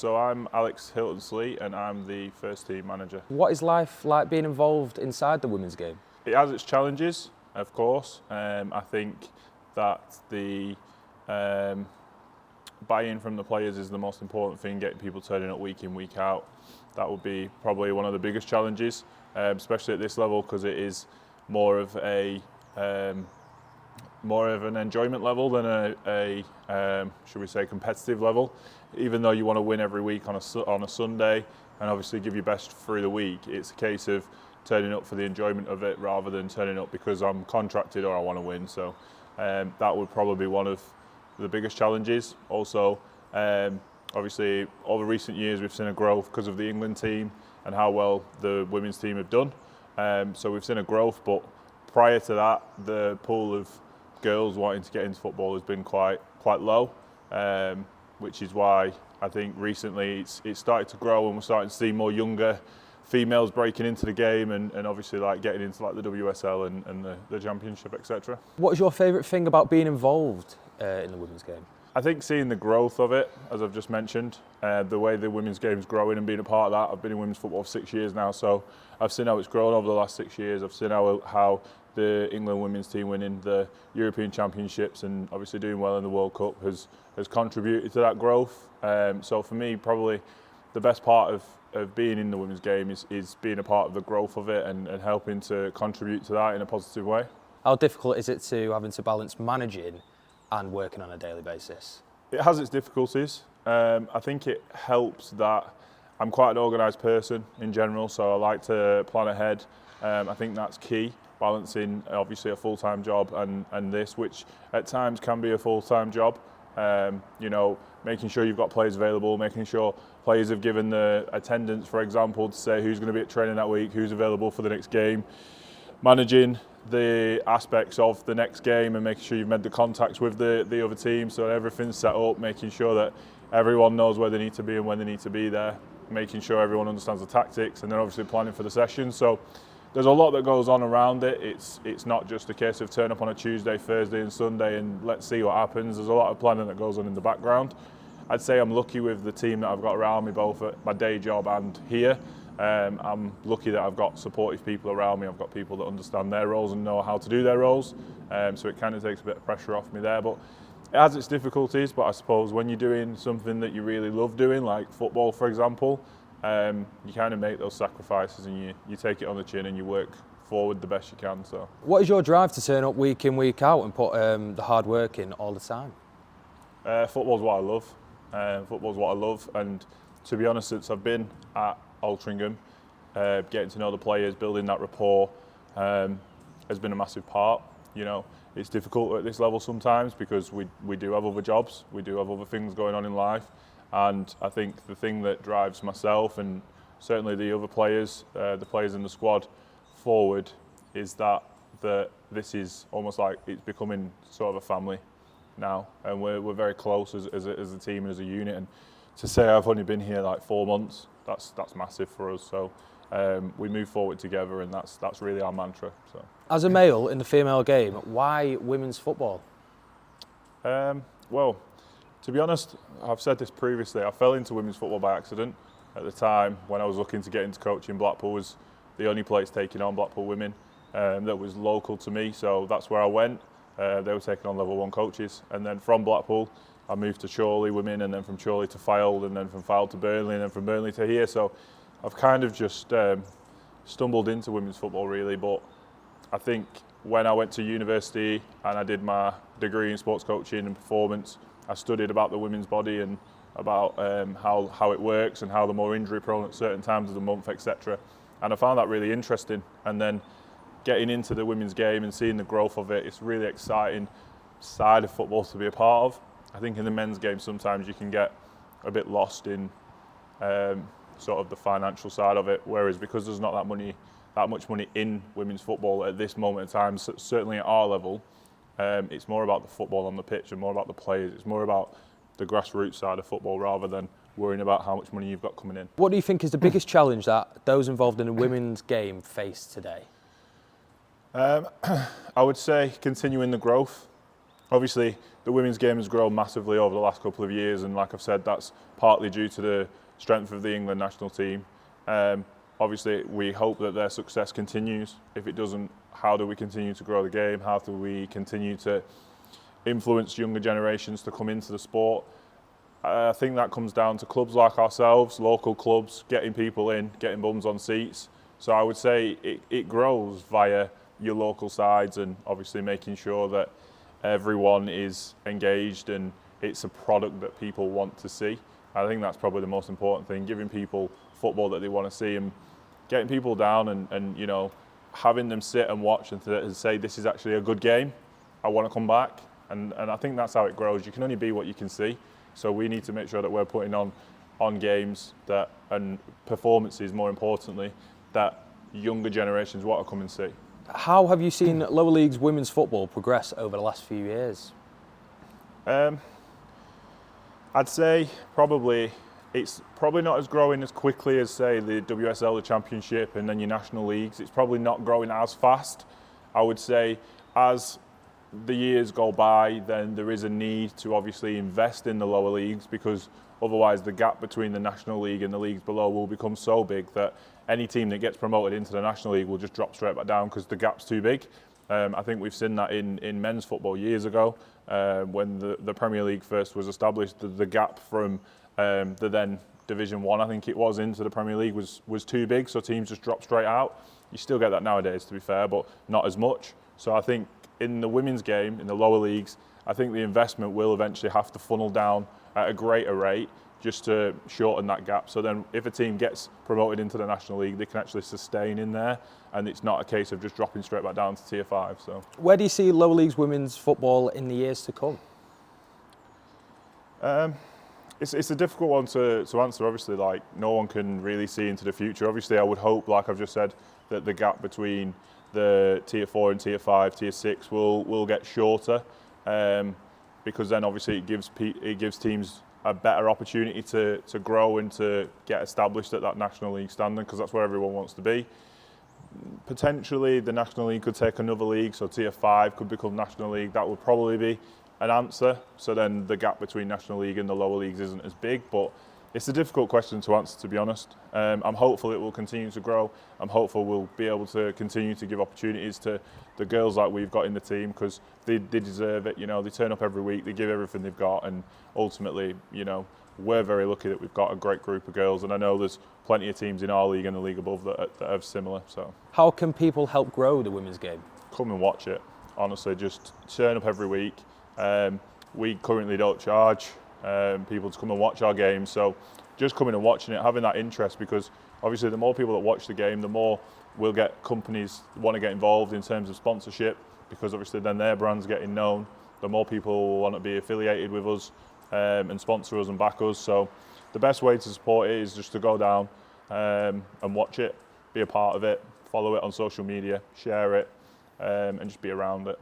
so I'm Alex Hilton-Slee and I'm the first team manager. What is life like being involved inside the women's game? It has its challenges, of course. I think that the buy-in from the players is the most important thing, getting people turning up week in, week out. That would be probably one of the biggest challenges, especially at this level, because it is more of an enjoyment level than a should we say competitive level. Even though you want to win every week on a Sunday and obviously give your best through the week, it's a case of turning up for the enjoyment of it rather than turning up because I'm contracted or I want to win. So that would probably be one of the biggest challenges. Also, obviously over recent years we've seen a growth because of the England team and how well the women's team have done. So we've seen a growth, but prior to that, the pool of girls wanting to get into football has been quite low, which is why I think recently it's started to grow and we're starting to see more younger females breaking into the game and obviously like getting into like the WSL and the Championship, etc. What is your favourite thing about being involved in the women's game? I think seeing the growth of it, as I've just mentioned, the way the women's game is growing and being a part of that. I've been in women's football for 6 years now, so I've seen how it's grown over the last 6 years. I've seen how the England women's team winning the European Championships and obviously doing well in the World Cup has contributed to that growth. So for me, probably the best part of being in the women's game is being a part of the growth of it and helping to contribute to that in a positive way. How difficult is it having to balance managing and working on a daily basis? It has its difficulties. I think it helps that I'm quite an organised person in general, so I like to plan ahead. I think that's key, balancing obviously a full-time job and this, which at times can be a full-time job. Making sure you've got players available, making sure players have given the attendance, for example, to say who's going to be at training that week, who's available for the next game, managing the aspects of the next game and making sure you've made the contacts with the other team so everything's set up, making sure that everyone knows where they need to be and when they need to be there, making sure everyone understands the tactics, and then obviously planning for the session. So there's a lot that goes on around it. It's not just a case of turn up on a Tuesday, Thursday and Sunday and let's see what happens. There's a lot of planning that goes on in the background. I'd say I'm lucky with the team that I've got around me, both at my day job and here. I'm lucky that I've got supportive people around me. I've got people that understand their roles and know how to do their roles. So it kind of takes a bit of pressure off me there. But it has its difficulties. But I suppose when you're doing something that you really love doing, like football, for example, you kind of make those sacrifices and you take it on the chin and you work forward the best you can. So, what is your drive to turn up week in, week out and put the hard work in all the time? Football's what I love. Football's what I love, and to be honest, since I've been at Altrincham, getting to know the players, building that rapport has been a massive part. It's difficult at this level sometimes because we do have other jobs, we do have other things going on in life, and I think the thing that drives myself and certainly the other players, the players in the squad forward, is that this is almost like it's becoming sort of a family now, and we're very close as a team and as a unit. And to say I've only been here like 4 months, that's massive for us. So we move forward together, and that's really our mantra. So, as a male in the female game, why women's football? Well, to be honest, I've said this previously. I fell into women's football by accident. At the time when I was looking to get into coaching, Blackpool was the only place taking on Blackpool Women that was local to me. So that's where I went. They were taking on level 1 coaches, and then from Blackpool I moved to Chorley Women, and then from Chorley to Fylde, and then from Fylde to Burnley, and then from Burnley to here. So I've kind of just stumbled into women's football really. But I think when I went to university and I did my degree in sports coaching and performance, I studied about the women's body and about how it works and how they're more injury prone at certain times of the month, etc. And I found that really interesting. And then getting into the women's game and seeing the growth of it, it's a really exciting side of football to be a part of. I think in the men's game sometimes you can get a bit lost in sort of the financial side of it, whereas because there's not that much money in women's football at this moment in time, certainly at our level, it's more about the football on the pitch and more about the players. It's more about the grassroots side of football rather than worrying about how much money you've got coming in. What do you think is the biggest challenge that those involved in the women's game face today? I would say continuing the growth. Obviously, the women's game has grown massively over the last couple of years, and like I've said, that's partly due to the strength of the England national team. Obviously, we hope that their success continues. If it doesn't, how do we continue to grow the game? How do we continue to influence younger generations to come into the sport? I think that comes down to clubs like ourselves, local clubs, getting people in, getting bums on seats. So I would say it grows via your local sides, and obviously making sure that everyone is engaged and it's a product that people want to see. I think that's probably the most important thing, giving people football that they want to see and getting people down and you know, having them sit and watch and say, this is actually a good game, I want to come back. And I think that's how it grows. You can only be what you can see. So we need to make sure that we're putting on games that, and performances more importantly, that younger generations want to come and see. How have you seen lower leagues women's football progress over the last few years? I'd say it's probably not as growing as quickly as, say, the WSL, the Championship, and then your national leagues. It's probably not growing as fast. I would say as the years go by, then there is a need to obviously invest in the lower leagues, because otherwise the gap between the National League and the leagues below will become so big that any team that gets promoted into the National League will just drop straight back down because the gap's too big. I think we've seen that in men's football years ago, when the Premier League first was established. The gap from the then Division 1, I think it was, into the Premier League was too big, so teams just dropped straight out. You still get that nowadays, to be fair, but not as much. So I think in the women's game, in the lower leagues, I think the investment will eventually have to funnel down at a greater rate just to shorten that gap. So then if a team gets promoted into the National League, they can actually sustain in there, and it's not a case of just dropping straight back down to Tier 5. So, where do you see lower leagues women's football in the years to come? It's a difficult one to answer. Obviously, like, no one can really see into the future. Obviously, I would hope, like I've just said, that the gap between the Tier 4 and Tier 5, Tier 6 will get shorter, because then obviously it gives teams a better opportunity to grow and to get established at that National League standard, because that's where everyone wants to be. Potentially the National League could take another league, so Tier 5 could become National League. That would probably be an answer. So then the gap between National League and the lower leagues isn't as big, but it's a difficult question to answer, to be honest. I'm hopeful it will continue to grow. I'm hopeful we'll be able to continue to give opportunities to the girls like we've got in the team, because they deserve it. You know, they turn up every week, they give everything they've got, and ultimately, you know, we're very lucky that we've got a great group of girls, and I know there's plenty of teams in our league and the league above that are similar. So, how can people help grow the women's game? Come and watch it. Honestly, just turn up every week. We currently don't charge people to come and watch our games, so just coming and watching it, having that interest, because obviously the more people that watch the game, the more we'll get companies want to get involved in terms of sponsorship, because obviously then their brand's getting known. The more people will want to be affiliated with us and sponsor us and back us. So the best way to support it is just to go down and watch it, be a part of it, follow it on social media, share it, and just be around it.